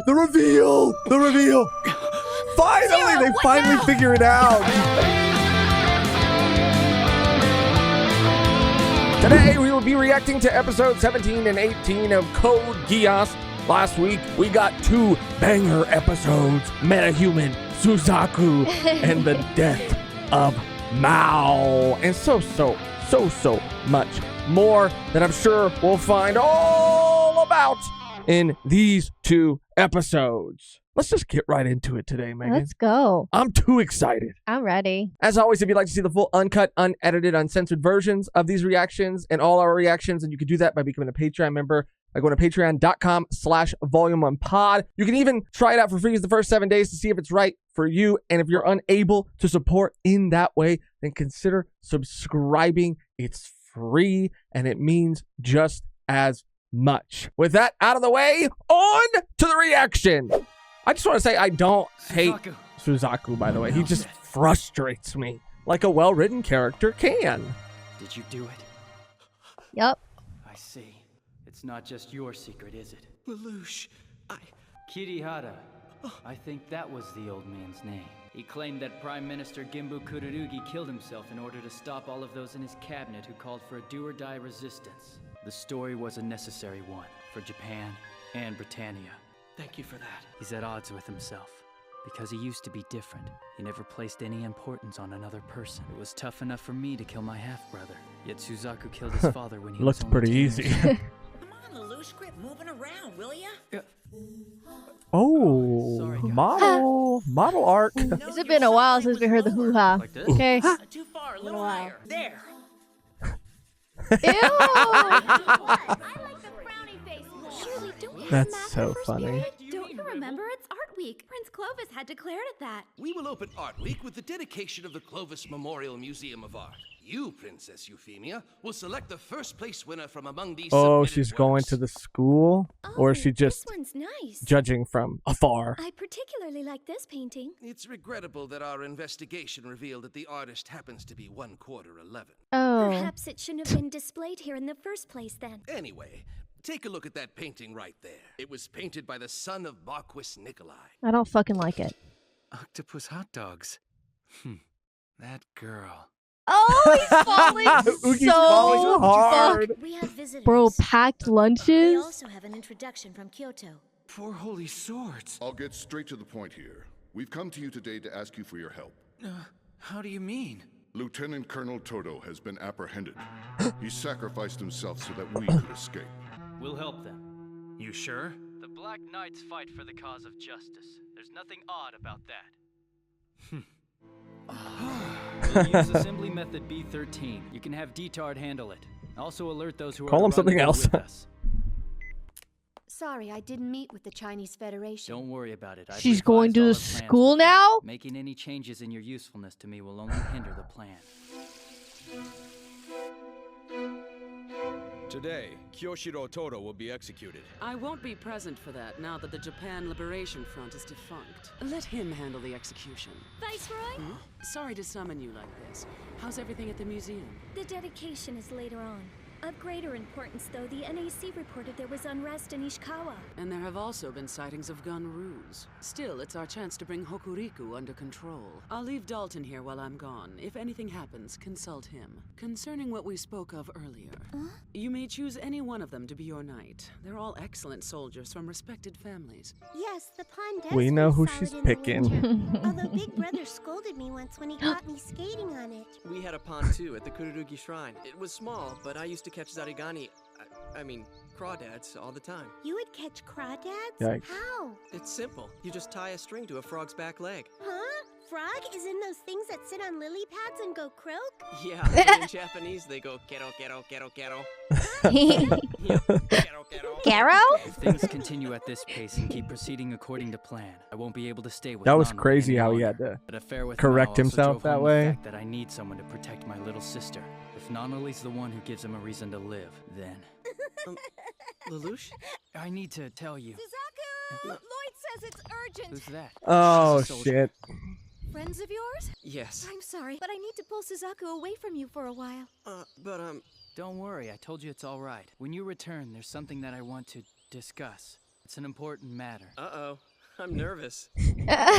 The reveal! The reveal! Finally! They finally figure it out! Today, we will be reacting to episode 17 and 18 of Code Geass. Last week, we got 2 banger episodes, Metahuman, Suzaku, and the death of Mao. And so much more that I'm sure we'll find all about in these 2 episodes. Let's just get right into it today, Megan. Let's go. I'm too excited. I'm ready. As always, if you'd like to see the full uncut, unedited, uncensored versions of these reactions and all our reactions, and you can do that by becoming a Patreon member by going to patreon.com/volume1pod. You can even try it out for free the first 7 days to see if it's right for you. And if you're unable to support in that way, then consider subscribing. It's free and it means just as much. With that out of the way, on to the reaction. I just want to say I don't hate Suzaku, by the way. He just frustrates me like a well-written character can. Did you do it? Yup. I see. It's not just your secret, is it? Lelouch, Kirihara. I think that was the old man's name. He claimed that Prime Minister Gimbu Kururugi killed himself in order to stop all of those in his cabinet who called for a do-or-die resistance. The story was a necessary one for Japan and Britannia. Thank you for that. He's at odds with himself. Because he used to be different. He never placed any importance on another person. It was tough enough for me to kill my half-brother. Yet Suzaku killed his father when he was Looked pretty easy. Come on, Lelouch, quit moving around, will ya? Oh, Sorry, guys. model arc. It's been a while since we heard the hoo-ha. Like this? Okay. Too far, a little higher. There. Ew. I like the frowny face more. Surely, don't you have That's math so in first funny. period? Don't you remember? It's Art Week. Prince Clovis had declared it that. We will open Art Week with the dedication of the Clovis Memorial Museum of Art. You, Princess Euphemia, will select the first place winner from among these Oh, submitted she's going works. to the school? Or is she just This one's nice. judging from afar? I particularly like this painting. It's regrettable that our investigation revealed that the artist happens to be 1/4 11. Oh. Perhaps it shouldn't have been displayed here in the first place then. Anyway, take a look at that painting right there. It was painted by the son of Marquis Nikolai. I don't fucking like it. Octopus hot dogs. That girl. Oh, he's falling Oogie's so falling hard. fuck. We have visitors. Bro, packed We lunches? also have an introduction from Kyoto. Four holy swords. I'll get straight to the point here. We've come to you today to ask you for your help. How do you mean? Lieutenant Colonel Toto has been apprehended. He sacrificed himself so that we could escape. We'll help them. You sure? The Black Knights fight for the cause of justice. There's nothing odd about that. We'll use assembly method B13. You can have Detard handle it. Also alert those who Call are him something else. with us. Sorry, I didn't meet with the Chinese Federation. Don't worry about it. I've She's going revised to all the our plans school before. now? Making any changes in your usefulness to me will only hinder the plan. Today, Kyoshiro Toto will be executed. I won't be present for that now that the Japan Liberation Front is defunct. Let him handle the execution. Viceroy? Sorry to summon you like this. How's everything at the museum? The dedication is later on. Of greater importance, though, the NAC reported there was unrest in Ishikawa. And there have also been sightings of gun ruse. Still, it's our chance to bring Hokuriku under control. I'll leave Dalton here while I'm gone. If anything happens, consult him. Concerning what we spoke of earlier, you may choose any one of them to be your knight. They're all excellent soldiers from respected families. Yes, the pond does We know freeze who solid she's in the picking. winter. Although Big Brother scolded me once when he caught me skating on it. We had a pond too at the Kururugi Shrine. It was small, but I used to catch zarigani, I mean, crawdads all the time. You would catch crawdads? Yikes. How? It's simple. You just tie a string to a frog's back leg. Huh? Frog is in those things that sit on lily pads and go croak? Yeah, in Japanese they go kero kero kero kero. Kero kero. Garo? If things continue at this pace and keep proceeding according to plan, I won't be able to stay with That was Nanori crazy any how he longer. had to But affair with correct Mao also himself drove that home way. The fact that I need someone to protect my little sister. If Nanoli's the one who gives him a reason to live, then Lelouch? I need to tell you. Suzaku! Lloyd says it's urgent. Who's that? Oh, She's a soldier. shit. Friends of yours? Yes. I'm sorry, but I need to pull Suzaku away from you for a while. Don't worry, I told you it's all right. When you return, there's something that I want to discuss. It's an important matter. Uh-oh. I'm nervous. Well, it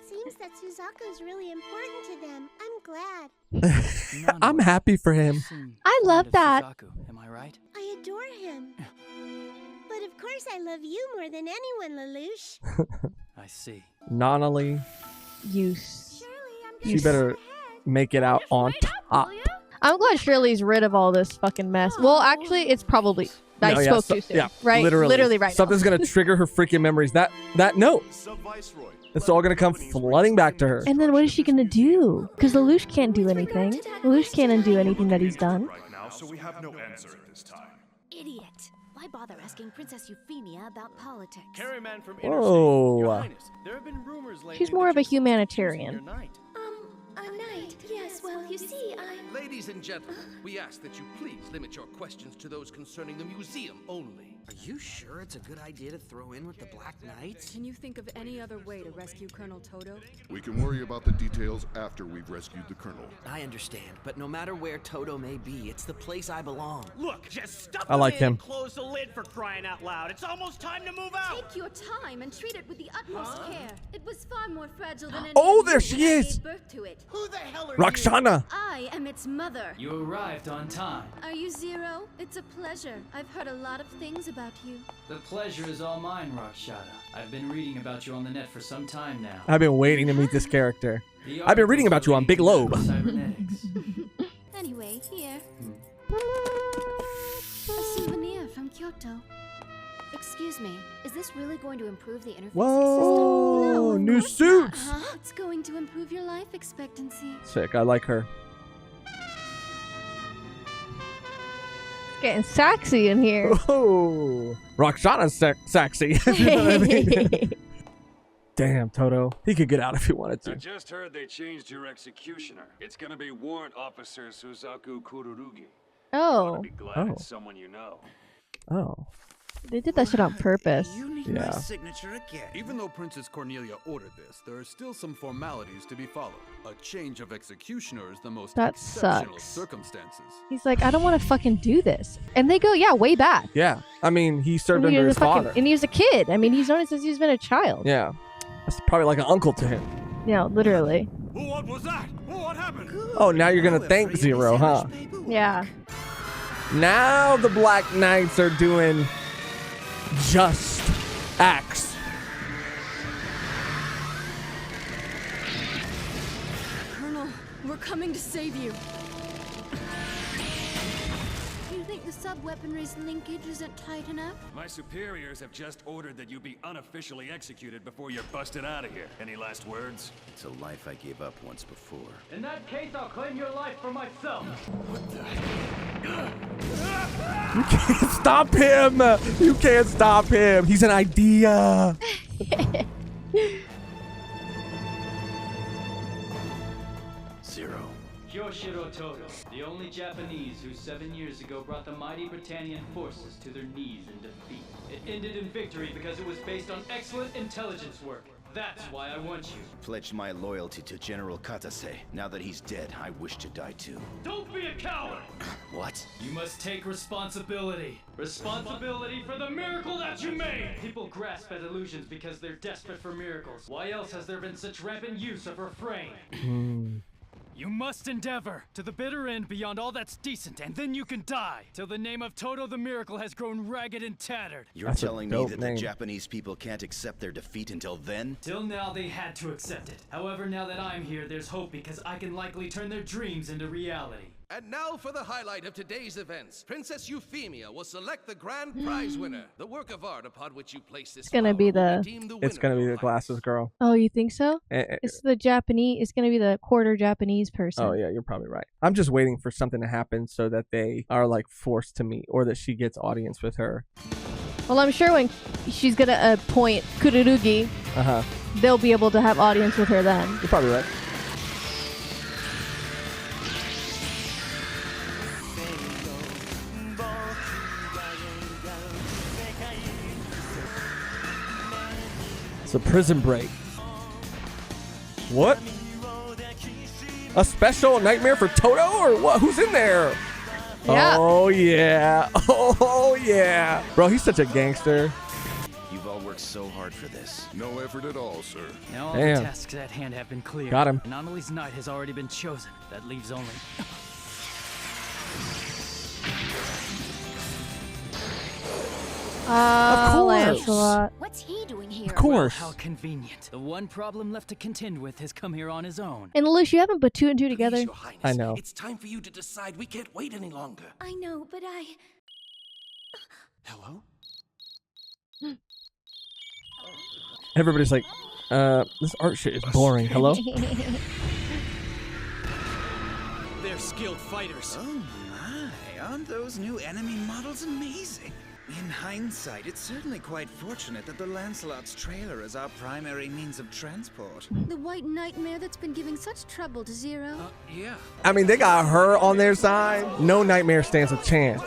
seems that Suzaku's really important to them. I'm glad. I'm happy for him. I love that. Suzaku, am I right? I adore him. But of course I love you more than anyone, Lelouch. I see. Nonali, Use. she better make it out on top. I'm glad Shirley's rid of all this fucking mess. Well, actually, it's probably I No, yeah, spoke so- too soon. yeah, right? Literally right Something's now. gonna trigger her freaking memories. That note. It's all gonna come flooding back to her. And then what is she gonna do? Because Lelouch can't do anything. Lelouch can't undo anything that he's done. Right now, so we have no answer at this time. Idiot. Why bother asking Princess Euphemia about politics? Carryman from Whoa. Your Highness, there have been rumors lately She's more that of a you're humanitarian. choosing your knight. A knight? Yes, well, you see, Ladies and gentlemen, we ask that you please limit your questions to those concerning the museum only. Are you sure it's a good idea to throw in with the Black Knights? Can you think of any other way to rescue Colonel Toto? We can worry about the details after we've rescued the Colonel. I understand, but no matter where Toto may be, it's the place I belong. Look, just stuff I like it in him. and close the lid for crying out loud. It's almost time to move out. take your time and treat it with the utmost care. It was far more fragile than any Oh, of there you she when I is. gave birth to it. Who the hell are Rakshana. I am its mother. You arrived on time. Are you Zero? It's a pleasure. I've heard a lot of things about you. The pleasure is all mine, Rakshana. I've been reading about you on the net for some time now. I've been waiting to meet this character. The I've been reading about you on Big Lobe. Cybernetics. Anyway, here. A souvenir from Kyoto. Excuse me, is this really going to improve the interface Whoa, system? No, of new course not. suits. Huh? It's going to improve your life expectancy. Sick. I like her. It's getting sexy in here. Oh, Rakshana's sexy. You know what I mean? Damn, Toto. He could get out if he wanted I to. just heard they changed your executioner. It's gonna be Warrant Officer Suzaku Kururugi. Oh. Be glad Oh. it's someone you know. Oh. They did that shit on purpose. You need Yeah. my signature again. Even though Princess Cornelia ordered this, there are still some formalities to be followed. A change of executioner is the most That exceptional sucks. circumstances. He's like, I don't want to fucking do this. And they go, yeah, way back. Yeah. I mean, he served And he under was his father. and he was a kid. I mean, he's known it since he's been a child. Yeah. That's probably like an uncle to him. Yeah, literally. What was that? What happened? Oh, now you're going to thank Zero, huh? Yeah. Now the Black Knights are doing just acts. Colonel, we're coming to save you. You think the sub-weaponry's linkage isn't tight enough? My superiors have just ordered that you be unofficially executed before you're busted out of here. Any last words? It's a life I gave up once before. In that case, I'll claim your life for myself. You can't stop him. You can't stop him. He's an idea. Zero. Kyoshiro Toto, the only Japanese who 7 years ago brought the mighty Britannian forces to their knees in defeat. It ended in victory because it was based on excellent intelligence work. That's why I want you. Pledged my loyalty to General Katase. Now that he's dead, I wish to die too. Don't be a coward! What? You must take responsibility. Responsibility for the miracle that you made! People grasp at illusions because they're desperate for miracles. Why else has there been such rampant use of refrain? You must endeavor to the bitter end beyond all that's decent, and then you can die, till the name of Toto the Miracle has grown ragged and tattered. You're That's a telling me dope that name. the Japanese people can't accept their defeat until then? Till now, they had to accept it. However, now that I'm here, there's hope because I can likely turn their dreams into reality. And now for the highlight of today's events. Princess Euphemia will select the grand prize winner. The work of art upon which you place this It's gonna be flower will the- deemed the It's winner, going to be Your the glasses girl. Oh, you think so? Eh, It's the Japanese. It's gonna be the quarter Japanese person. Oh, yeah, you're probably right. I'm just waiting for something to happen so that they are like forced to meet or that she gets audience with her. Well, I'm sure when she's gonna appoint Kururugi, Uh-huh. they'll be able to have audience with her then. You're probably right. It's a prison break. What? A special nightmare for Toto or what? Who's in there? Yeah. Oh yeah. Oh yeah. Bro, he's such a gangster. You've all worked so hard for this. No effort at all, sir. Now all Damn. the tasks at hand have been cleared. Got him. Anomalies Knight has already been chosen. That leaves only... Of course. Lancelot. What's he doing here? Of course. Well, how convenient. The one problem left to contend with has come here on his own. And Lelouch, you haven't put two and two together. Please, Your Highness, I know. It's time for you to decide. We can't wait any longer. I know, but I... Hello? Everybody's like, this art shit is boring. Hello? They're skilled fighters. Oh my, aren't those new enemy models amazing? In hindsight, it's certainly quite fortunate that the Lancelot's trailer is our primary means of transport. The white nightmare that's been giving such trouble to Zero. Yeah. I mean, they got her on their side. No Nightmare stands a chance.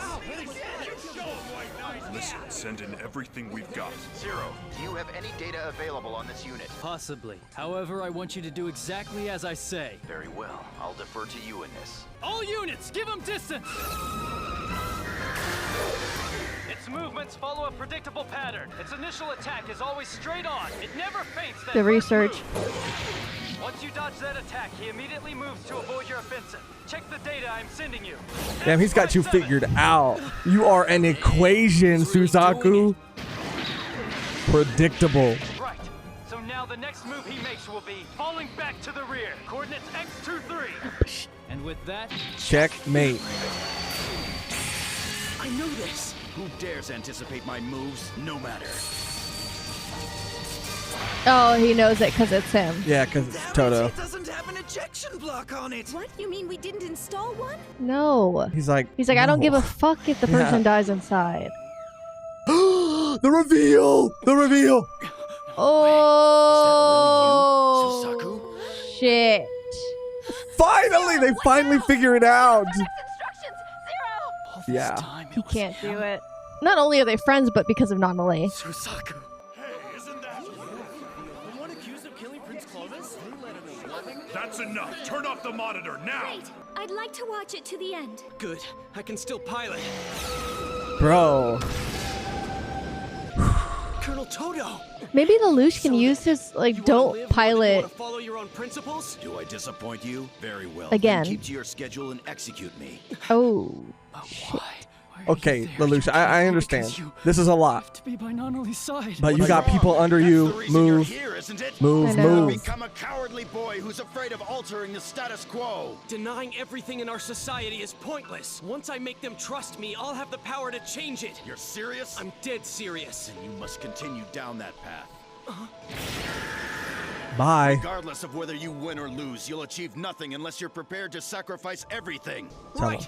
Listen, send in everything we've got. Zero, do you have any data available on this unit? Possibly. However, I want you to do exactly as I say. Very well. I'll defer to you in this. All units, give them distance! Its movements follow a predictable pattern. Its initial attack is always straight on. It never feints that The first research. move. Once you dodge that attack, he immediately moves to avoid your offensive. Check the data I'm sending you. Damn, he's got you figured out. You are an equation, Suzaku. Predictable. Right. So now the next move he makes will be falling back to the rear. Coordinates X23. And with that, Checkmate. I know this. Who dares anticipate my moves? No matter. Oh, he knows it because it's him. Yeah, because it's Toto. It doesn't have an ejection block on it. What? You mean we didn't install one? No. He's like, I don't no. give a fuck if the person dies inside. The reveal! The reveal! Oh. Suzaku? Shit. Finally! They finally figure it out. Yeah. He can't do it. Not only are they friends, but because of Nanale. Suzaku. Hey, isn't that... The one accused of killing Prince Clovis? That's enough. Turn off the monitor now. Wait, I'd like to watch it to the end. Good. I can still pilot. Bro. Colonel Toto. Maybe Lelouch can use his, like, don't pilot. Follow your own principles? Do I disappoint you? Very well. Again. Then keep to your schedule and execute me. Oh. Okay, Lelouch, I understand. This is a lot. to be by Nanalee's side. But you got people under you. That's the reason you're Move. here, isn't it? Move, I know. move. Become a cowardly boy who's afraid of altering the status quo. Denying everything in our society is pointless. Once I make them trust me, I'll have the power to change it. You're serious? I'm dead serious. Then you must continue down that path. Bye. Regardless of whether you win or lose, you'll achieve nothing unless you're prepared to sacrifice everything. Tell him.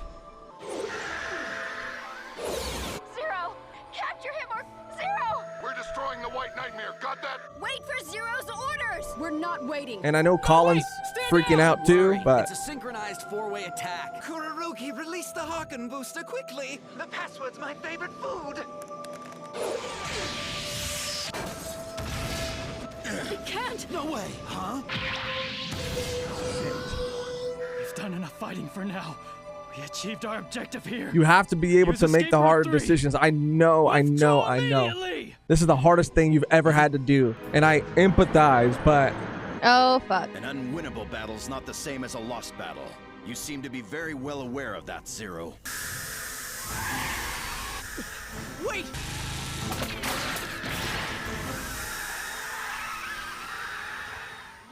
Zero! Capture him or... Zero! We're destroying the White Nightmare. Got that? Wait for Zero's orders! We're not waiting. And I know Colin's freaking out too, but It's a synchronized four-way attack. Kururugi, release the Haken booster quickly. The password's my favorite food. It can't! No way! Huh? We've done enough fighting for now. We achieved our objective here. you have to be able Use to make the escape route hard 3. decisions. I know. Immediately. This is the hardest thing you've ever had to do. And I empathize, but Oh, fuck. An unwinnable battle's not the same as a lost battle. You seem to be very well aware of that, Zero. Wait!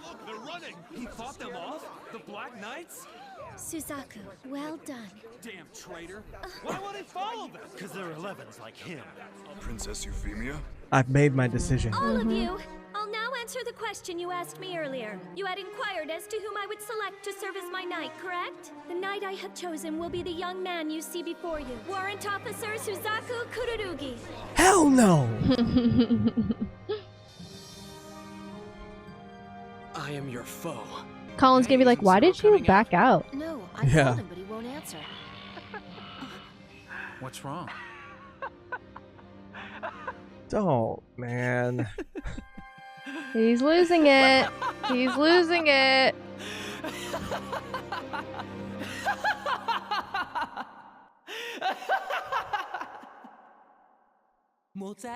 Look, they're running. He fought them off? The Black Knights? Suzaku, well done. Damn traitor. Why won't he follow them? Because they're 11s like him. Princess Euphemia? I've made my decision. All of you, I'll now answer the question you asked me earlier. You had inquired as to whom I would select to serve as my knight, correct? The knight I have chosen will be the young man you see before you. Warrant Officer Suzaku Kururugi. Hell no. I am your foe. Colin's gonna be like, why did you back out? No, I Yeah. called him, but he won't answer. What's wrong? Don't, man. He's losing it. He's losing it.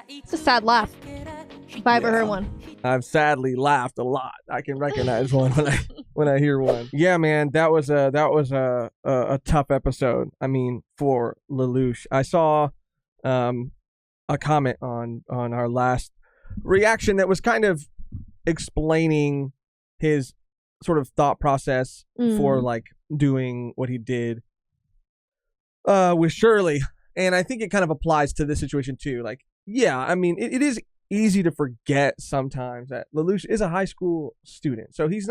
It's a sad laugh. If I ever heard one. I've sadly laughed a lot. I can recognize one when I hear one. Yeah, man, that was a tough episode. I mean, for Lelouch. I saw a comment on our last reaction that was kind of explaining his sort of thought process for like doing what he did with Shirley. And I think it kind of applies to this situation too. Like, yeah, I mean, it is easy to forget sometimes that Lelouch is a high school student. So he's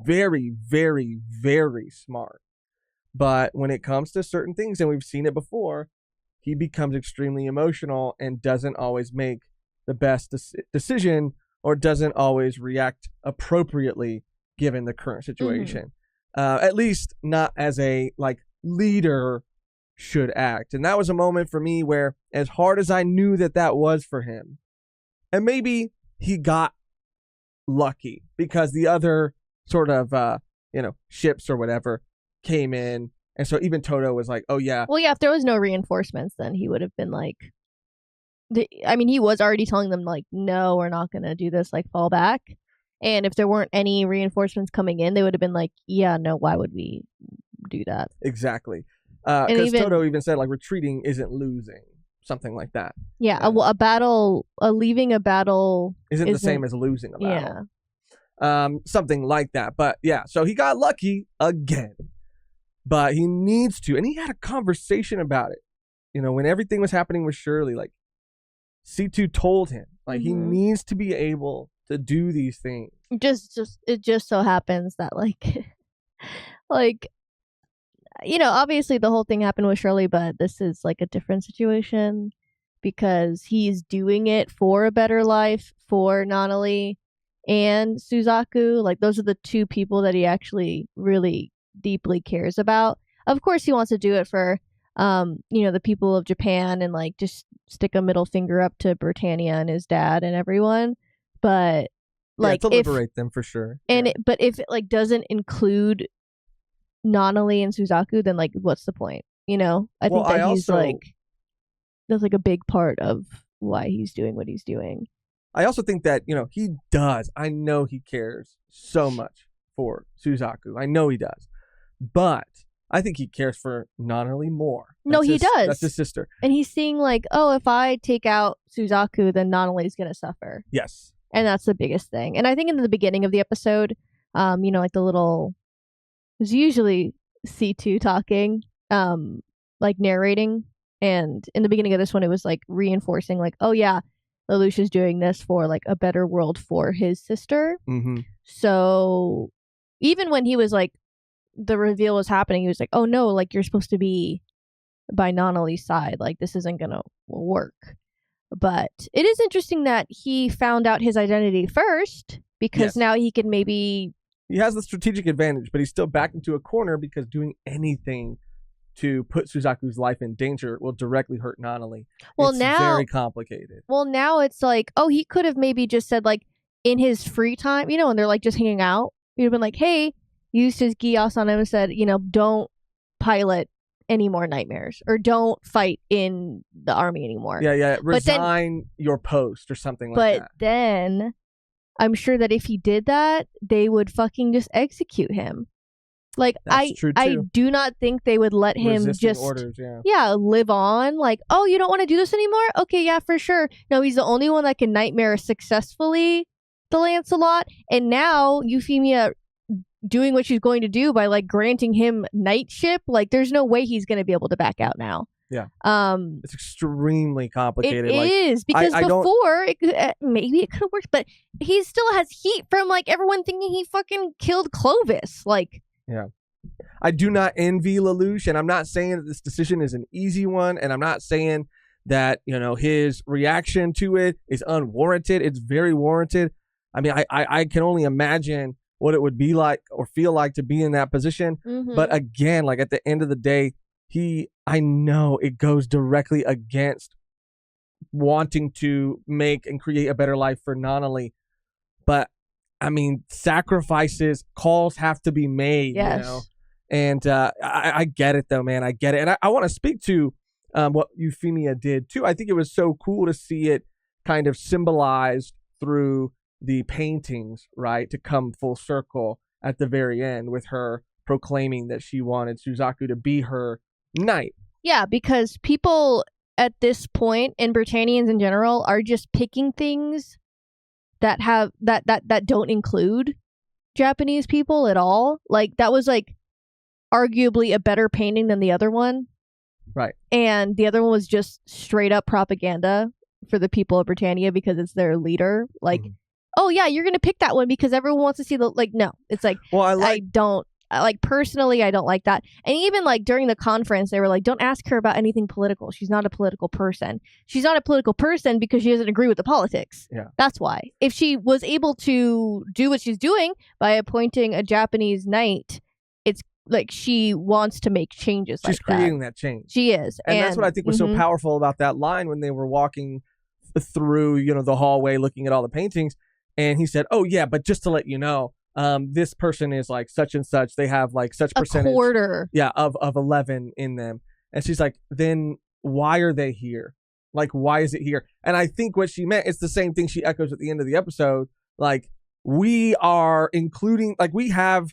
very, very, very smart. But when it comes to certain things, and we've seen it before, he becomes extremely emotional and doesn't always make the best decision or doesn't always react appropriately given the current situation. At least not as a like leader should act. And that was a moment for me where, as hard as I knew that was for him, and maybe he got lucky because the other sort of ships or whatever came in, and so even Toto was like, oh yeah, well, yeah, if there was no reinforcements, then he would have been like, he was already telling them like, no, we're not gonna do this, like fall back. And if there weren't any reinforcements coming in, they would have been like, yeah, no, why would we do that? Exactly. Because Toto even said like retreating isn't losing, something like that. Yeah, leaving a battle isn't the same as losing a battle. Yeah. Something like that. But yeah, so he got lucky again. But he needs to, and he had a conversation about it. When everything was happening with Shirley, like C2 told him, like he needs to be able to do these things. It just so happens that like obviously the whole thing happened with Shirley, but this is like a different situation because he's doing it for a better life for Nanali and Suzaku. Like those are the two people that he actually really deeply cares about. Of course he wants to do it for the people of Japan and like just stick a middle finger up to Britannia and his dad and everyone, but like to liberate them for sure. And but if it like doesn't include Nanali and Suzaku, then like what's the point? I think that he's like that's like a big part of why he's doing what he's doing. I also think that he does. I know he cares so much for Suzaku. I know he does, but I think he cares for Nanali more. He does. That's his sister, and he's seeing like, oh, if I take out Suzaku, then Nanali's gonna suffer. Yes, and that's the biggest thing. And I think in the beginning of the episode, like the little. It was usually C2 talking, like narrating, and in the beginning of this one it was like reinforcing like, oh yeah, Lelouch is doing this for like a better world for his sister. So even when he was like the reveal was happening, he was like, oh no, like you're supposed to be by Nanali's side, like this isn't gonna work. But it is interesting that he found out his identity first because now he can maybe. He has the strategic advantage, but he's still backed into a corner because doing anything to put Suzaku's life in danger will directly hurt Nanali. Well, it's now very complicated. Well, now it's like, oh, he could have maybe just said like in his free time, and they're like just hanging out. He'd have been like, hey, used his Geass on him and said, don't pilot any more nightmares or don't fight in the army anymore. Yeah. Resign your post or something like that. But then. I'm sure that if he did that, they would fucking just execute him. Like I do not think they would let him resisting orders, live on. Like, oh, you don't want to do this anymore? Okay, yeah, for sure. No, he's the only one that can nightmare successfully the Lancelot, and now Euphemia doing what she's going to do by like granting him knightship. Like, there's no way he's going to be able to back out now. Yeah. It's extremely complicated. It is because before maybe it could have worked, but he still has heat from like everyone thinking he fucking killed Clovis. Like, yeah, I do not envy Lelouch, and I'm not saying that this decision is an easy one, and I'm not saying that his reaction to it is unwarranted. It's very warranted. I mean, I can only imagine what it would be like or feel like to be in that position. But again, like at the end of the day. I know it goes directly against wanting to make and create a better life for Nanali. But, I mean, calls have to be made, yes. And I get it, though, man. I get it. And I want to speak to what Euphemia did too. I think it was so cool to see it kind of symbolized through the paintings, right? To come full circle at the very end with her proclaiming that she wanted Suzaku to be her knight. Yeah, because people at this point, and Britannians in general, are just picking things that have that don't include Japanese people at all. Like, that was like arguably a better painting than the other one. Right. And the other one was just straight up propaganda for the people of Britannia because it's their leader. Like, oh yeah, you're gonna pick that one because everyone wants to see the, like, no. It's like, well, personally, I don't like that. And even like during the conference, they were like, don't ask her about anything political. She's not a political person. She's not a political person because she doesn't agree with the politics. Yeah. That's why. If she was able to do what she's doing by appointing a Japanese knight, it's like she wants to make changes. She's creating that change. She is. And that's what I think was so powerful about that line when they were walking through, you know, the hallway looking at all the paintings. And he said, oh yeah, but just to let you know, this person is like such and such. They have like such percentage. A quarter. Yeah, of 11 in them. And she's like, then why are they here? Like, why is it here? And I think what she meant, it's the same thing she echoes at the end of the episode. Like, we are including, like, we have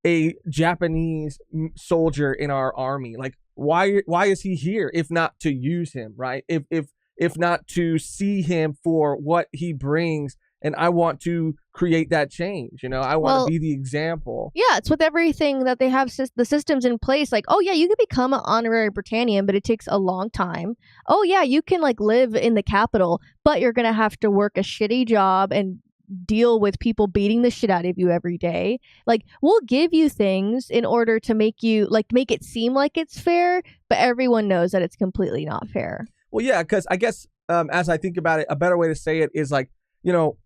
a Japanese soldier in our army. Like, why is he here if not to use him, right? If not to see him for what he brings. And I want to create that change. You know, I want to be the example. Yeah, it's with everything that they have the systems in place. Like, oh yeah, you can become an honorary Britannian, but it takes a long time. Oh yeah, you can like live in the capital, but you're going to have to work a shitty job and deal with people beating the shit out of you every day. Like, we'll give you things in order to make it seem like it's fair, but everyone knows that it's completely not fair. Well, yeah, because I guess as I think about it, a better way to say it is like, you know,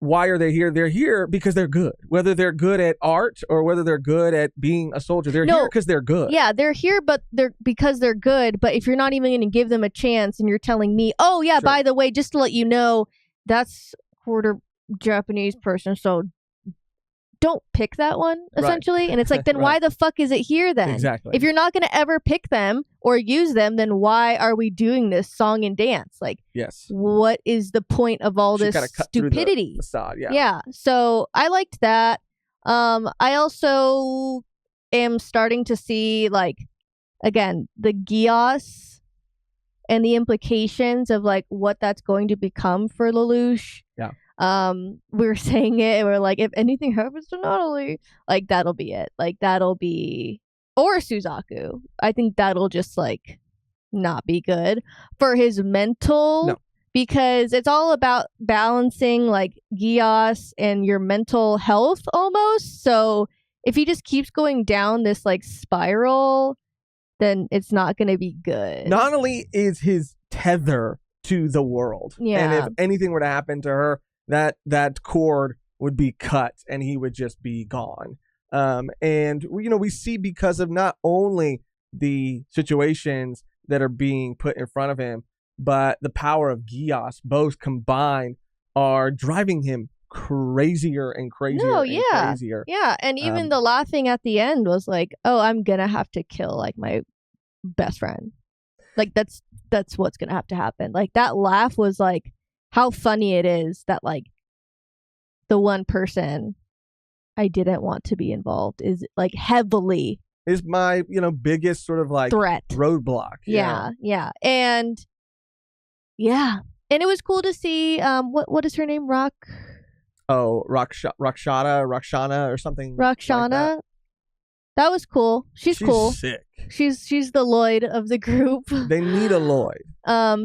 why are they here? They're here because they're good. Whether they're good at art or whether they're good at being a soldier, they're here because they're good. Yeah, they're here, but because they're good. But if you're not even going to give them a chance, and you're telling me, oh yeah, by the way, just to let you know, that's quarter Japanese person, so don't pick that one, essentially. Right. And it's like, then why the fuck is it here then? Exactly. If you're not going to ever pick them or use them, then why are we doing this song and dance? Like, yes, what is the point of all this stupidity? The facade, yeah. So I liked that. I also am starting to see, like, again, the Geass and the implications of like what that's going to become for Lelouch. Yeah. We were saying it and we're like, if anything happens to Natalie, like, that'll be it. Like, that'll be, or Suzaku. I think that'll just like not be good for his mental, because it's all about balancing like Geass and your mental health almost. So if he just keeps going down this like spiral, then it's not going to be good. Natalie is his tether to the world. Yeah. And if anything were to happen to her, that cord would be cut and he would just be gone. And you know, we see, because of not only the situations that are being put in front of him, but the power of Geass, both combined, are driving him crazier and crazier crazier. Yeah, and even the laughing at the end was like, oh, I'm gonna have to kill like my best friend. Like, that's what's gonna have to happen. Like, that laugh was like, how funny it is that like the one person I didn't want to be involved is like heavily is my, you know, biggest sort of like threat roadblock. Yeah. And it was cool to see what is her name? Rakshana or something. Rakshana. Like that was cool. She's cool. Sick. She's the Lloyd of the group. They need a Lloyd.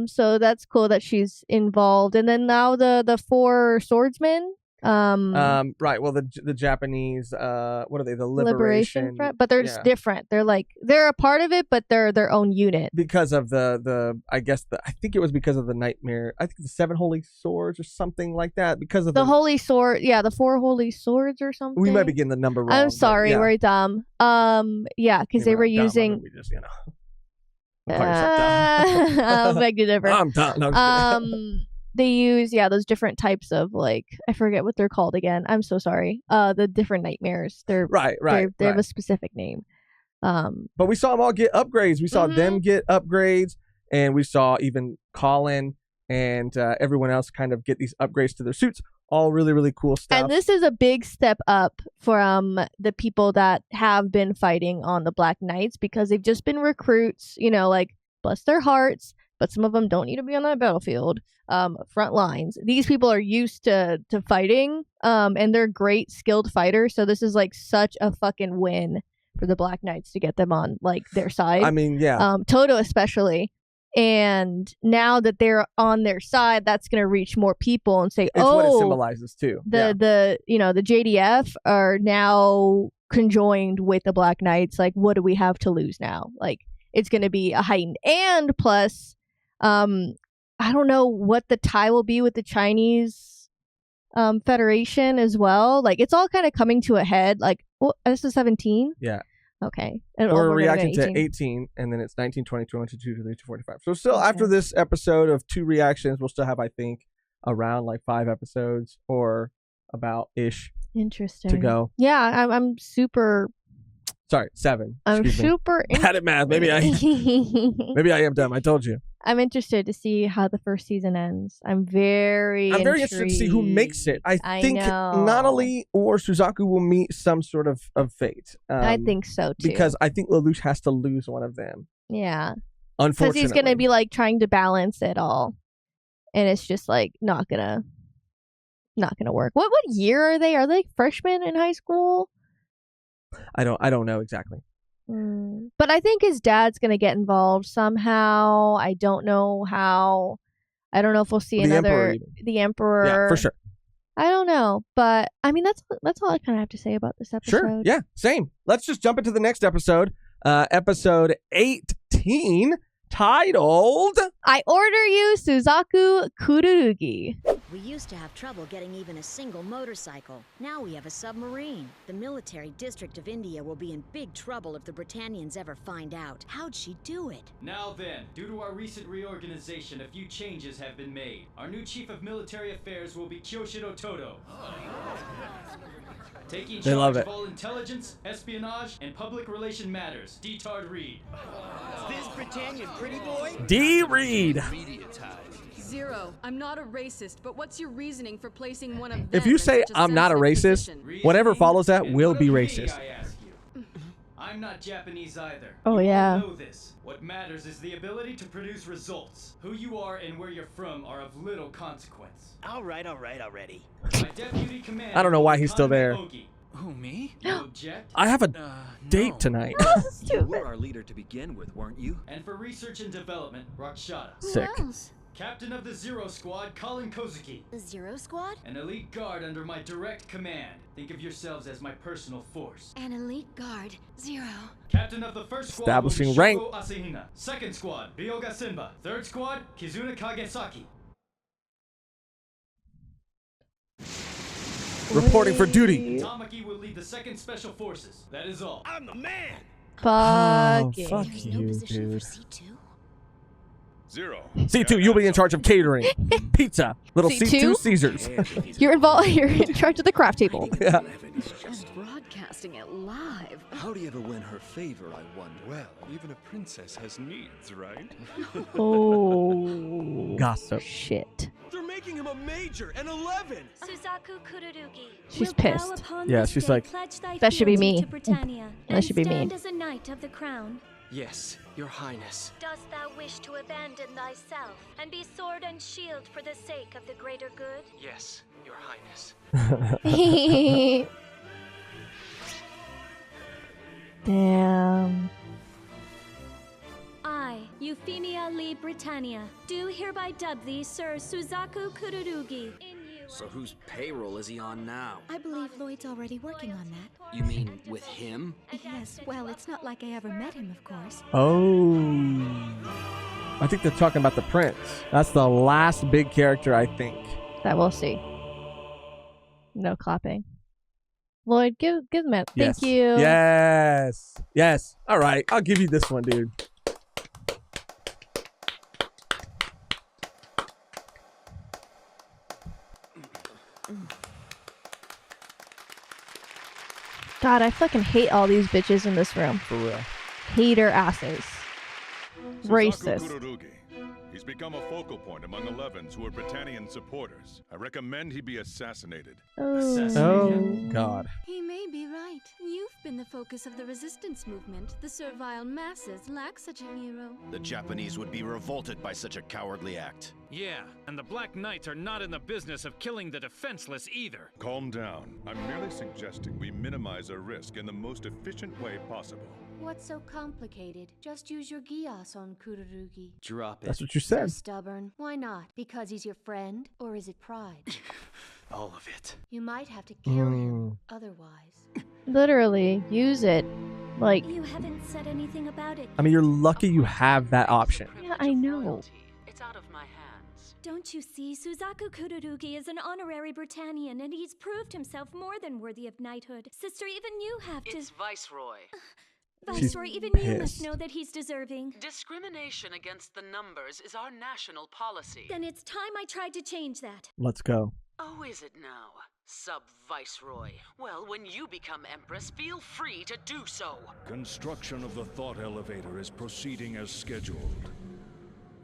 So that's cool that she's involved. And then now the 4 swordsmen. Right. Well, the Japanese, what are they? The Liberation Front, but they're just different. They're a part of it, but they're their own unit because of I think it was because of the nightmare. I think the 7 holy swords or something like that. Because of the holy sword, the 4 holy swords or something. We might be getting the number wrong. I'm sorry, we're dumb. Because they were using. We just, I'll beg to differ. I'm done. No, I'm just kidding. They use those different types of, like, I forget what they're called again. I'm so sorry. The different nightmares. They're right. They have a specific name. But we saw them all get upgrades. We saw them get upgrades. and we saw even Colin and everyone else kind of get these upgrades to their suits. All really, really cool stuff. And this is a big step up from the people that have been fighting on the Black Knights, because they've just been recruits, you know, like, bless their hearts, but some of them don't need to be on that battlefield, front lines. These people are used to fighting, and they're great skilled fighters. So this is like such a fucking win for the Black Knights to get them on like their side. I mean, yeah. Toto especially. And now that they're on their side, that's going to reach more people and say, It's what it symbolizes too. The JDF are now conjoined with the Black Knights. Like, what do we have to lose now? Like, it's going to be a heightened. And plus, I don't know what the tie will be with the Chinese Federation as well. Like, it's all kind of coming to a head. Like, this is 17? Yeah. Okay. And we're reacting to 18, and then it's 19, 20, 22, 23, 45. So still, after this episode of 2 reactions, we'll still have, I think, around like 5 episodes or about-ish Interesting. to go. Yeah, I'm super... Sorry, 7. I'm super... Bad at math. Maybe I am dumb. I told you. I'm interested to see how the first season ends. I'm very interested to see who makes it. I think Nanali or Suzaku will meet some sort of fate. I think so too. Because I think Lelouch has to lose one of them. Yeah. Unfortunately. Because he's going to be like trying to balance it all. And it's just like not gonna work. What year are they? Are they freshmen in high school? I don't know exactly. But I think his dad's going to get involved somehow. I don't know how. I don't know if we'll see the Emperor. Yeah, for sure. I don't know. But, I mean, that's all I kind of have to say about this episode. Sure. Yeah, same. Let's just jump into the next episode. Episode 18, titled... I Order You, Suzaku Kururugi. We used to have trouble getting even a single motorcycle. Now we have a submarine. The military district of India will be in big trouble if the Britannians ever find out. How'd she do it? Now then, due to our recent reorganization, a few changes have been made. Our new chief of military affairs will be Kyoshiro Toto. Taking charge of all intelligence, espionage, and public relation matters, D-Tard Reed. This Britannian pretty boy? D. Reed. Zero, I'm not a racist, but what's your reasoning for placing one of them If you say I'm not a racist, whatever follows that will be racist. I'm not Japanese either. Oh, yeah. You all know this. What matters is the ability to produce results. Who you are and where you're from are of little consequence. All right, already. My deputy commander. I don't know why he's still there. Who, me? You object? I have a date tonight. You were our leader to begin with, weren't you? And for research and development, Rakshata. Sick. Captain of the Zero Squad, Colin Kozuki. The Zero Squad? An elite guard under my direct command. Think of yourselves as my personal force. An elite guard, Zero. Captain of the first squad, establishing rank. Asahina. Second squad, Ryoga Senba. Third squad, Kizuna Kagesaki. Reporting for duty. Tamaki will lead the second special forces. That is all. I'm the man. Fuck There's no you, position dude. for C2? 0. C2, you'll be in charge of catering. Pizza. Little C2 Caesars. You're involved. You're in charge of the craft table. Yeah. Broadcasting it live. How do you ever win her favor, I wonder? Well, even a princess has needs, right? Oh. Gossip. Shit. They're making him a major, an 11. Suzaku Kururugi. She's pissed. Yeah, she's like, that should be me. That should be me. As a knight of the crown. Yes, your highness. Dost thou wish to abandon thyself and be sword and shield for the sake of the greater good? Yes, your highness. Damn. I, Euphemia Lee Britannia, do hereby dub thee Sir Suzaku Kururugi. So whose payroll is he on now? I believe Lloyd's already working on that. You mean with him? Yes, well, it's not like I ever met him, of course. Oh. I think they're talking about the prince. That's the last big character, I think. That we'll see. No clapping. Lloyd, give him a thank you. Yes. Yes. All right. I'll give you this one, dude. God, I fucking hate all these bitches in this room. For real. Hater asses. Racist. Kururugi, become a focal point among 11s who are Britannian supporters. I recommend he be assassinated. Oh, God. He may be right. You've been the focus of the resistance movement. The servile masses lack such a hero. The Japanese would be revolted by such a cowardly act. Yeah, and the Black Knights are not in the business of killing the defenseless either. Calm down. I'm merely suggesting we minimize our risk in the most efficient way possible. What's so complicated? Just use your Geass on Kururugi. Drop it. That's what you said. So stubborn. Why not? Because he's your friend? Or is it pride? All of it. You might have to kill him, otherwise. Literally, use it. Like, You haven't said anything about it. I mean, you're lucky you have that option. yeah, I know. It's out of my hands. Don't you see, Suzaku Kururugi is an honorary Britannian, and he's proved himself more than worthy of knighthood. Sister, even you have to... It's Viceroy. Viceroy, even you must know that he's deserving. Discrimination against the numbers is our national policy. Then it's time I tried to change that. Let's go. Oh, is it now? Sub-Viceroy. Well, when you become Empress, feel free to do so. Construction of the thought elevator is proceeding as scheduled.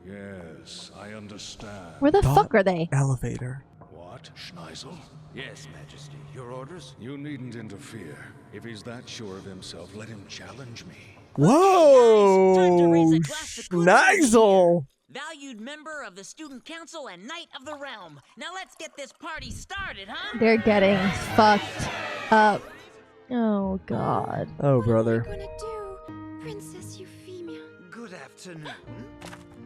Yes, I understand. Where the fuck are they? Elevator. What, Schneisel? Yes, Majesty. Your orders? You needn't interfere. If he's that sure of himself, let him challenge me. Whoa! Schneisel! Valued member of the Student Council and Knight of the Realm. Now let's get this party started, huh? They're getting fucked up. Oh, God. Oh, brother. What are you gonna do, Princess Euphemia? Good afternoon.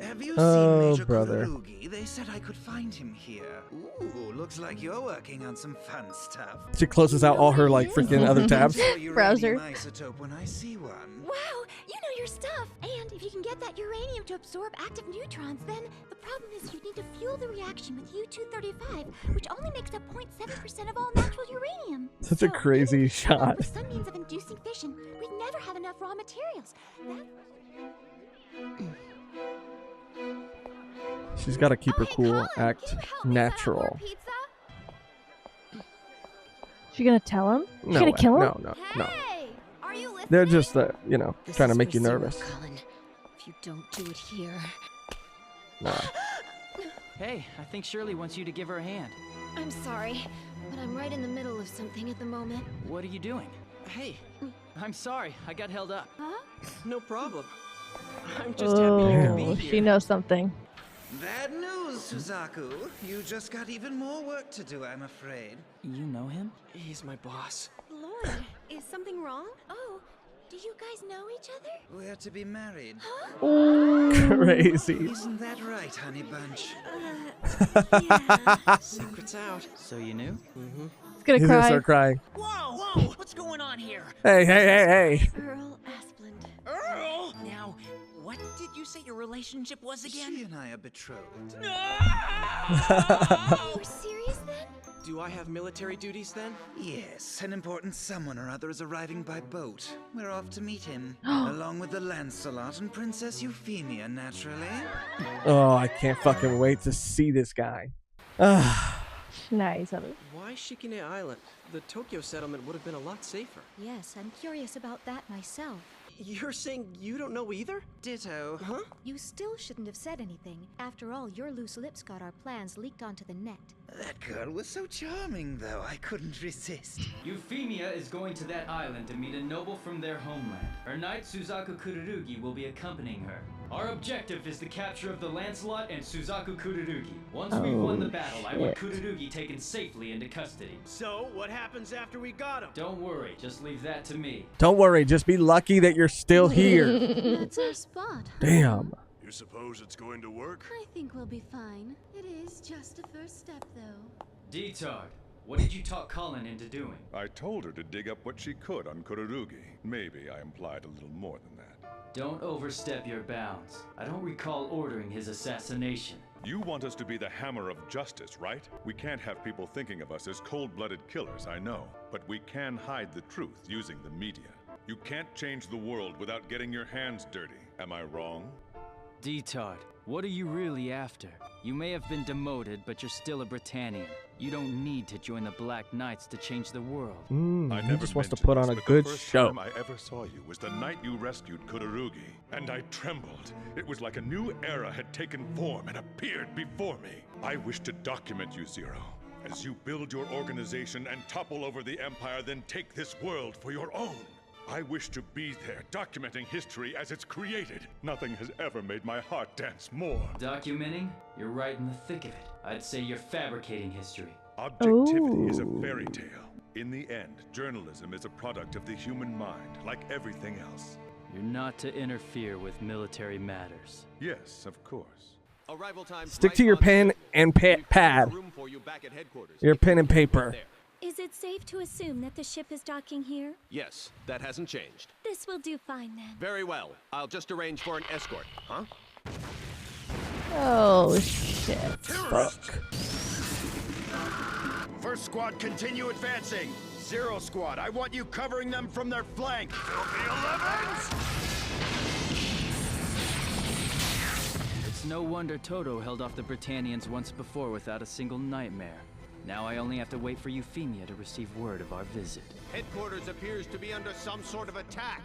Have you Oh, seen Major brother. Kururugi? They said I could find him here. Ooh, looks like you're working on some fun stuff. She closes out all her, like, freaking other tabs. Browser. Isotope when I see one. Wow, you know your stuff. And if you can get that uranium to absorb active neutrons, then the problem is you need to fuel the reaction with U-235, which only makes up 0.7% of all natural uranium. Such a crazy shot. With some means of inducing fission, we'd never have enough raw materials. She's got to keep her cool, act natural. She gonna tell him? She No gonna way. kill him? No, no, no. They're just, you know, trying to make you nervous. If you don't do it here. Nah. Hey, I think Shirley wants you to give her a hand. I'm sorry, but I'm right in the middle of something at the moment. What are you doing? Hey, I'm sorry, I got held up. Huh? no problem. I'm just happy you could be Oh, here. she knows something. Bad news, Suzaku. You just got even more work to do, I'm afraid. You know him? He's my boss. Lord, is something wrong? Oh, do you guys know each other? We're to be married. Crazy. Isn't that right, honey bunch? Secret's out. So you knew? Mm-hmm. It's gonna He's cry. gonna start crying. Whoa, what's going on here? Hey, hey, hey, hey. Earl Asplund. Earl! Now, what did you say your relationship was again? She and I are betrothed. You're serious then? Do I have military duties then? Yes, an important someone or other is arriving by boat. We're off to meet him, along with the Lancelot and Princess Euphemia, naturally. Oh, I can't fucking wait to see this guy. Ah. Nice. Why Shikine Island? The Tokyo settlement would have been a lot safer. Yes, I'm curious about that myself. You're saying you don't know either? Ditto. Huh? You still shouldn't have said anything. After all, your loose lips got our plans leaked onto the net. That girl was so charming, though, I couldn't resist. Euphemia is going to that island to meet a noble from their homeland. Her knight Suzaku Kururugi will be accompanying her. Our objective is the capture of the Lancelot and Suzaku Kururugi. Once we've won the battle, I want Kururugi taken safely into custody. So, what happens after we got him? Don't worry, just leave that to me. Don't worry, just be lucky that you're still here. That's our spot. Damn. You suppose it's going to work? I think we'll be fine. It is just a first step, though. Detard, what did you talk Colin into doing? I told her to dig up what she could on Kururugi. Maybe I implied a little more than that. Don't overstep your bounds. I don't recall ordering his assassination. You want us to be the hammer of justice, right? We can't have people thinking of us as cold-blooded killers, I know. But we can hide the truth using the media. You can't change the world without getting your hands dirty. Am I wrong? Detard, what are you really after? You may have been demoted, but you're still a Britannian. You don't need to join the Black Knights to change the world. I He never just wants to mentioned put on this, a but good the first show. time I ever saw you was the night you rescued Kururugi, and I trembled. It was like a new era had taken form and appeared before me. I wish to document you, Zero. As you build your organization and topple over the Empire, then take this world for your own. I wish to be there, documenting history as it's created. Nothing has ever made my heart dance more. Documenting? You're right in the thick of it. I'd say you're fabricating history. Objectivity is a fairy tale. In the end, journalism is a product of the human mind, like everything else. You're not to interfere with military matters. Yes, of course. Arrival time. Stick to your pen and pad. Your pen and paper. Is it safe to assume that the ship is docking here? Yes, that hasn't changed. This will do fine then. Very well. I'll just arrange for an escort, huh? Oh, shit. Fuck. First squad, continue advancing. Zero squad, I want you covering them from their flank. Filthy 11s! It's no wonder Toto held off the Britannians once before without a single nightmare. Now I only have to wait for Euphemia to receive word of our visit. Headquarters appears to be under some sort of attack.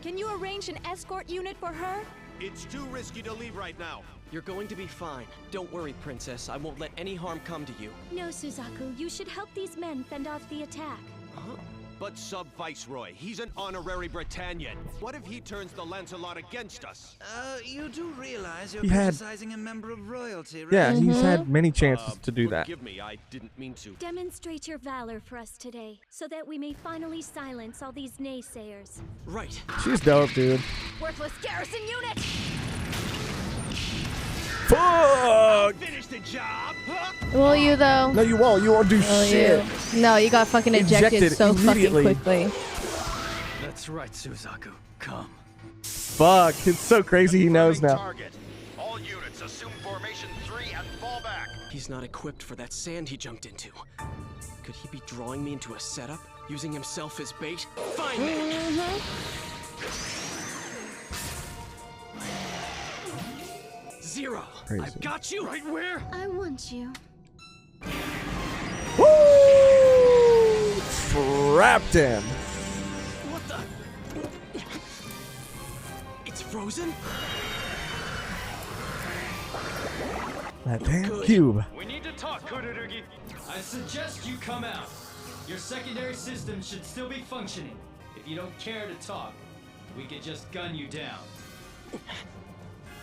Can you arrange an escort unit for her? It's too risky to leave right now. You're going to be fine. Don't worry, Princess. I won't let any harm come to you. No, Suzaku, you should help these men fend off the attack. Huh? But Sub-Viceroy, he's an honorary Britannian. What if he turns the Lancelot against us? You do realize you're He had- criticizing a member of royalty, right? Yeah, he's had many chances to do that. Forgive me, I didn't mean to. Demonstrate your valor for us today, so that we may finally silence all these naysayers. Right. She's dope, dude. Worthless garrison unit! Fuck! Finish the job! Will you, though? No, you won't. You won't do Will shit. you? No, you got fucking ejected so immediately. fucking quickly. That's right, Suzaku. Come. Fuck. It's so crazy he knows now. Target. All units assume formation 3 and fall back. He's not equipped for that sand he jumped into. Could he be drawing me into a setup? Using himself as bait? Find me! Zero! Crazy. I've got you! Right where? I want you. Woo! Trapped him. What the? It's frozen? That damn cube. We need to talk, Kururugi. I suggest you come out. Your secondary system should still be functioning. If you don't care to talk, we could just gun you down.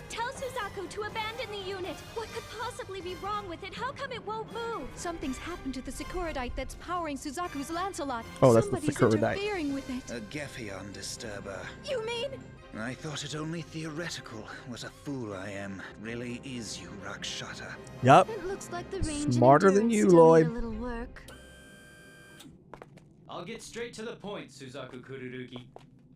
Tell Suzaku to abandon the unit. What could possibly be wrong with it? How come it won't move? Something's happened to the Securidite that's powering Suzaku's Lancelot. Oh, that's the Somebody's Securidite. interfering with it. A Geffion disturber. You mean? I thought it only theoretical. What a fool I am. Really is you, Rakshata. Yup. It looks like the range Smarter and than you, endurance still Lloyd. need a little work. I'll get straight to the point, Suzaku Kururugi.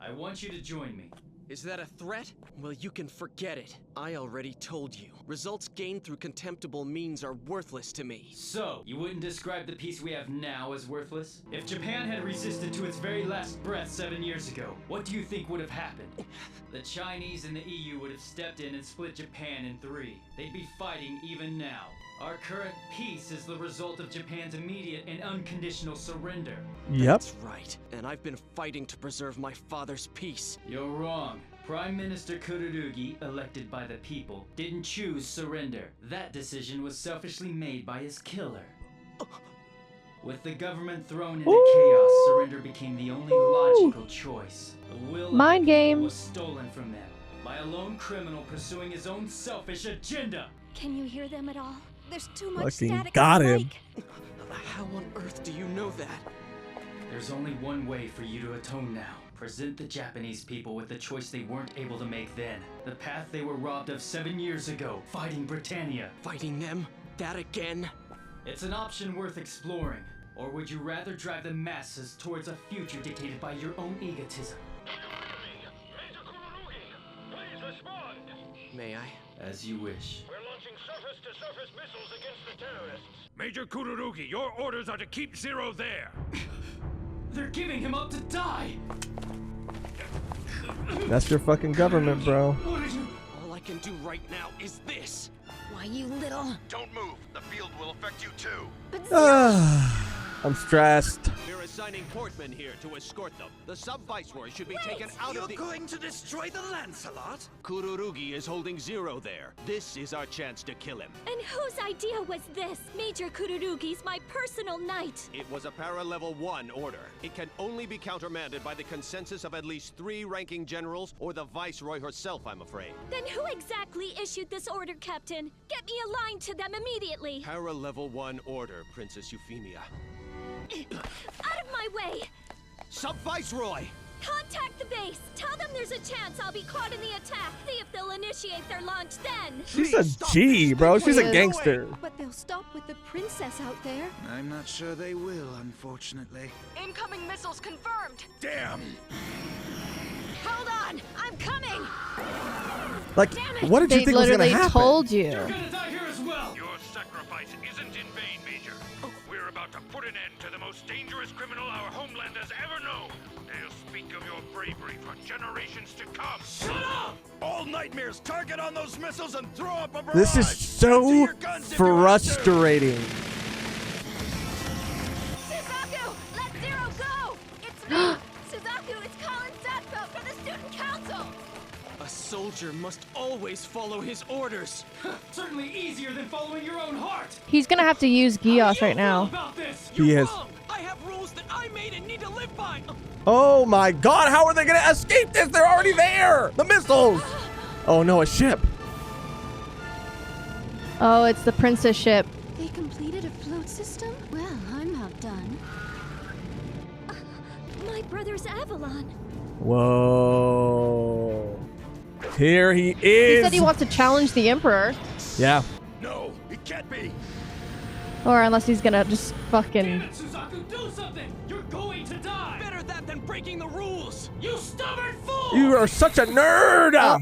I want you to join me. Is that a threat? Well, you can forget it. I already told you. Results gained through contemptible means are worthless to me. So, you wouldn't describe the peace we have now as worthless? If Japan had resisted to its very last breath 7 years ago, what do you think would have happened? The Chinese and the EU would have stepped in and split Japan in 3. They'd be fighting even now. Our current peace is the result of Japan's immediate and unconditional surrender. Yep. That's right. And I've been fighting to preserve my father's peace. You're wrong. Prime Minister Kururugi, elected by the people, didn't choose surrender. That decision was selfishly made by his killer. With the government thrown into chaos, surrender became the only logical choice. The will Mind of the people game. was stolen from them by a lone criminal pursuing his own selfish agenda. Can you hear them at all? There's too much Fucking static. got on the him. mic. How on earth do you know that? There's only one way for you to atone now. Present the Japanese people with the choice they weren't able to make then. The path they were robbed of 7 years ago, fighting Britannia. Fighting them? That again? It's an option worth exploring. Or would you rather drive the masses towards a future dictated by your own egotism? May I? As you wish. We're launching surface-to-surface missiles against the terrorists. Major Kururugi, your orders are to keep Zero there. They're giving him up to die! That's your fucking government, bro. All I can do right now is this. Why, you little... Don't move. The field will affect you too. I'm stressed. We're assigning portmen here to escort them. The sub-viceroy should be taken out of the... You're going to destroy the Lancelot? Kururugi is holding Zero there. This is our chance to kill him. And whose idea was this? Major Kururugi's my personal knight. It was a para-level 1 order. It can only be countermanded by the consensus of at least 3 ranking generals or the viceroy herself, I'm afraid. Then who exactly issued this order, Captain? Get me aligned to them immediately. Para-level 1 order, Princess Euphemia. Out of my way! Sub-viceroy! Contact the base. Tell them there's a chance I'll be caught in the attack. See if they'll initiate their launch then. She's a G, bro. She's a gangster. But they'll stop with the princess out there. I'm not sure they will, unfortunately. Incoming missiles confirmed. Damn! Hold on, I'm coming. Like, what did you think was gonna literally happen? told you. You're gonna die here as well. Your sacrifice isn't in vain, Major. We're about to put an end to the most dangerous criminal our homeland has ever known. They'll speak of your bravery for generations to come. Shut up! All nightmares, target on those missiles and throw up a barrage! This is so frustrating. Suzaku, let Zero go. It's me, Suzaku. It's Colin Satko from the Student Council. A soldier must always follow his orders. Certainly easier than following your own heart. He's gonna have to use Geass right now. He is. I have rules that I made and need to live by. Oh my god, how are they gonna escape this? They're already there! The missiles! Oh no, a ship. Oh, it's the princess ship. They completed a float system? Well, I'm outdone. My brother's Avalon. Whoa. Here he is. He said he wants to challenge the Emperor. Yeah. No, it can't be. Or unless he's gonna just fucking... Damn it, Suzaku, do something! You're going to die! Better that than breaking the rules! You stubborn fool! You are such a nerd! Oh.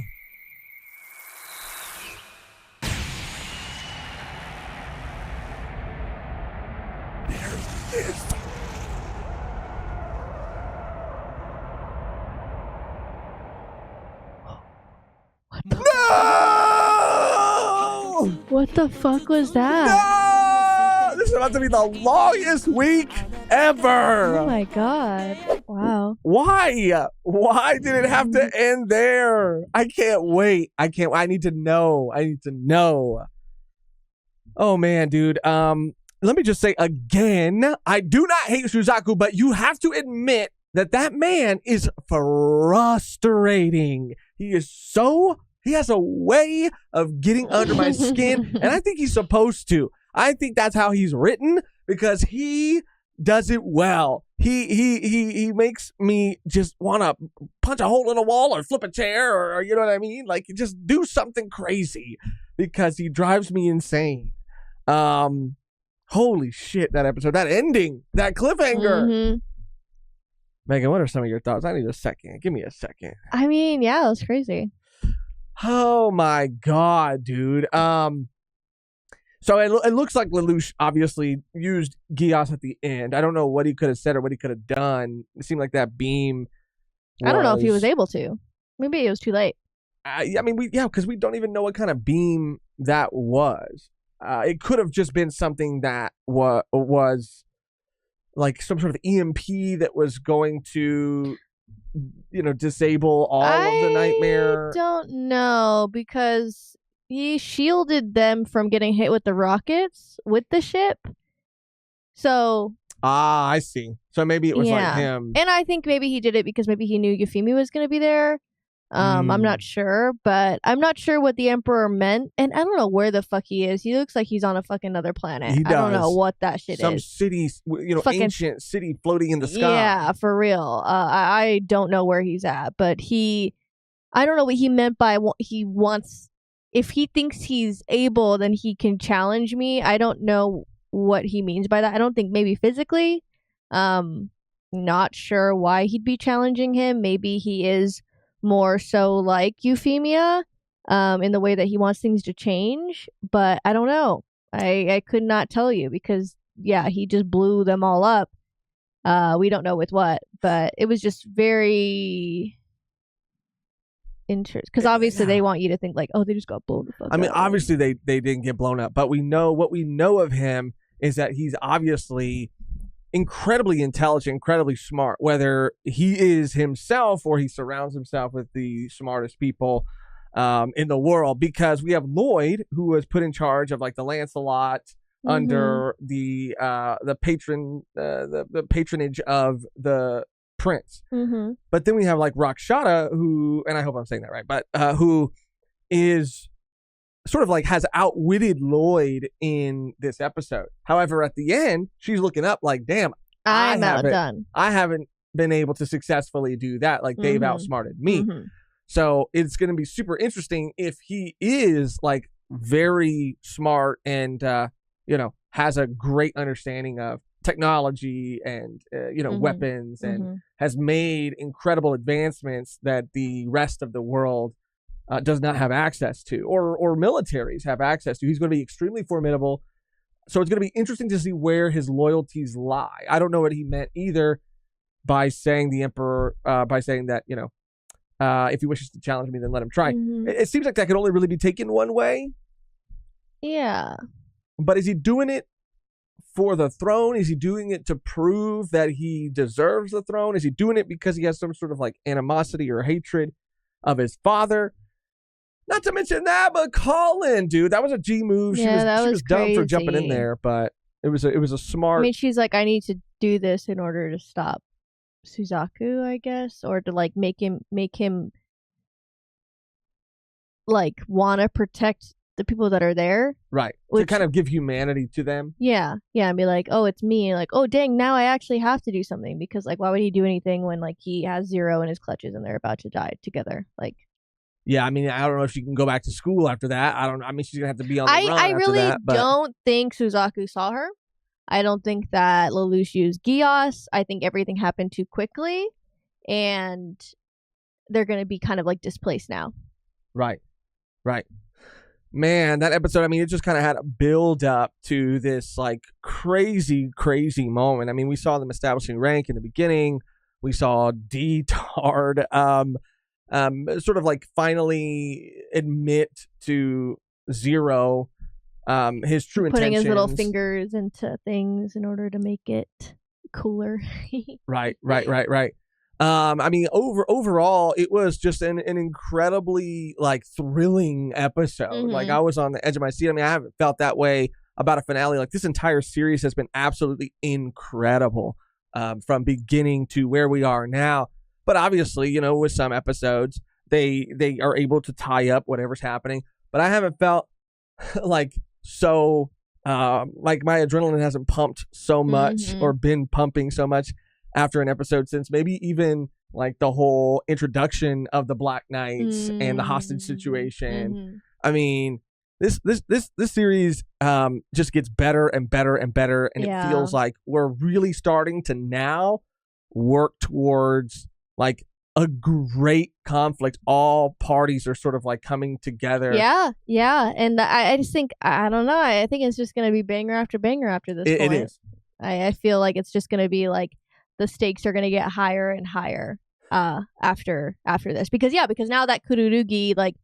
No! What the fuck was that? No! This is about to be the longest week ever! Oh my god. Wow. Why? Why did it have to end there? I can't wait. I need to know. I need to know. Oh man, dude. Let me just say again, I do not hate Suzaku, but you have to admit that that man is frustrating. He has a way of getting under my skin, and I think he's supposed to. I think that's how he's written because he does it well. He makes me just want to punch a hole in a wall or flip a chair or you know what I mean? Like just do something crazy because he drives me insane. Holy shit, that episode, that ending, that cliffhanger. Mm-hmm. Megan, what are some of your thoughts? I need a second. Give me a second. I mean, yeah, that was crazy. Oh my god, dude. So it looks like Lelouch obviously used Geass at the end. I don't know what he could have said or what he could have done. It seemed like that beam I don't know if he was able to. Maybe it was too late. I mean, because we don't even know what kind of beam that was. It could have just been something that was like some sort of EMP that was going to, disable all of the nightmare. I don't know because he shielded them from getting hit with the rockets with the ship. So. I see. So maybe it was like him. And I think maybe he did it because maybe he knew Euphemia was going to be there. I'm not sure, but I'm not sure what the Emperor meant. And I don't know where the fuck he is. He looks like he's on a fucking other planet. He does. I don't know what that shit Some is. city, Fucking, ancient city floating in the sky. Yeah, for real. I don't know where he's at, but I don't know what he meant by he wants. If he thinks he's able, then he can challenge me. I don't know what he means by that. I don't think maybe physically. Not sure why he'd be challenging him. Maybe he is more so like Euphemia in the way that he wants things to change, but I don't know. I could not tell you because he just blew them all up. We don't know with what, but it was just very interest because obviously they want you to think like, oh, they just got blown the fuck up. I mean, obviously they didn't get blown up, but what we know of him is that he's obviously incredibly intelligent, incredibly smart, whether he is himself or he surrounds himself with the smartest people in the world, because we have Lloyd, who was put in charge of like the Lancelot under the patronage of the prince. But then we have like Rakshata, who, and I hope I'm saying that right, but who is sort of like has outwitted Lloyd in this episode. However, at the end, she's looking up like, damn, I'm outdone. I haven't been able to successfully do that. Like they've outsmarted me. So it's going to be super interesting if he is like very smart and, has a great understanding of technology and, weapons and has made incredible advancements that the rest of the world does not have access to, or militaries have access to. He's going to be extremely formidable. So it's going to be interesting to see where his loyalties lie. I don't know what he meant either by saying the Emperor, by saying that, if he wishes to challenge me, then let him try. It seems like that could only really be taken one way. Yeah. But is he doing it for the throne? Is he doing it to prove that he deserves the throne? Is he doing it because he has some sort of like animosity or hatred of his father? Not to mention that, but Colin, dude, that was a G move. Yeah, she was dumb for jumping in there, but it was a smart. I mean, she's like, I need to do this in order to stop Suzaku, I guess, or to like make him like want to protect the people that are there, right? To kind of give humanity to them. Yeah, and be like, oh, it's me. Like, oh, dang, now I actually have to do something, because like, why would he do anything when like he has Zero in his clutches and they're about to die together? Like. Yeah, I mean, I don't know if she can go back to school after that. I mean, she's gonna have to be on the run I after really that. But don't think Suzaku saw her. I don't think that Lelouch used Geass. I think everything happened too quickly, and they're gonna be kind of like displaced now. Right. Man, that episode, I mean, it just kind of had a build up to this like crazy moment. I mean, we saw them establishing rank in the beginning. We saw D-Tard sort of like finally admit to Zero his true intentions. Putting his little fingers into things in order to make it cooler. Right. I mean, overall, it was just an incredibly like thrilling episode. Like I was on the edge of my seat. I mean, I haven't felt that way about a finale. Like this entire series has been absolutely incredible from beginning to where we are now. But obviously, with some episodes, they are able to tie up whatever's happening. But I haven't felt like so like my adrenaline hasn't pumped so much or been pumping so much after an episode since maybe even like the whole introduction of the Black Knights and the hostage situation. I mean, this series just gets better and better and better, and it feels like we're really starting to now work towards like a great conflict. All parties are sort of like coming together. Yeah, and I just think, I don't know, I think it's just gonna be banger after banger after this point. It is. I feel like it's just gonna be like the stakes are going to get higher and higher after this, because now that Kururugi, like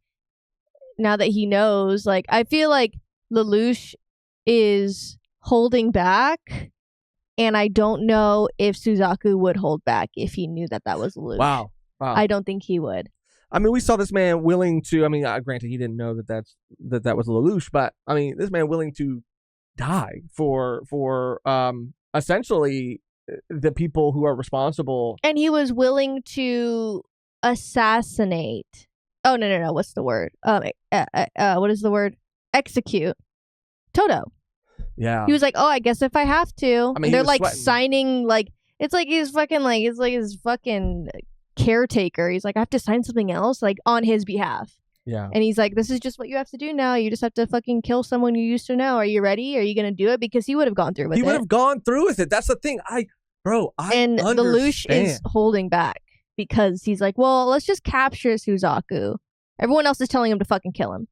now that he knows, like I feel like Lelouch is holding back, and I don't know if Suzaku would hold back if he knew that was Lelouch. Wow. I don't think he would. I mean, we saw this man willing to, I mean, granted he didn't know that was Lelouch, but I mean, this man willing to die for essentially the people who are responsible. And he was willing to assassinate. Oh, no. What's the word? What is the word? Execute Toto. Yeah. He was like, oh, I guess if I have to. I mean, they're like sweating. signing, like, it's like his fucking caretaker. He's like, I have to sign something else, like, on his behalf. Yeah. And he's like, this is just what you have to do now. You just have to fucking kill someone you used to know. Are you ready? Are you going to do it? Because he would have gone through with it. He would have gone through with it. That's the thing. I and understand. Lelouch is holding back because he's like, well, let's just capture Suzaku. Everyone else is telling him to fucking kill him.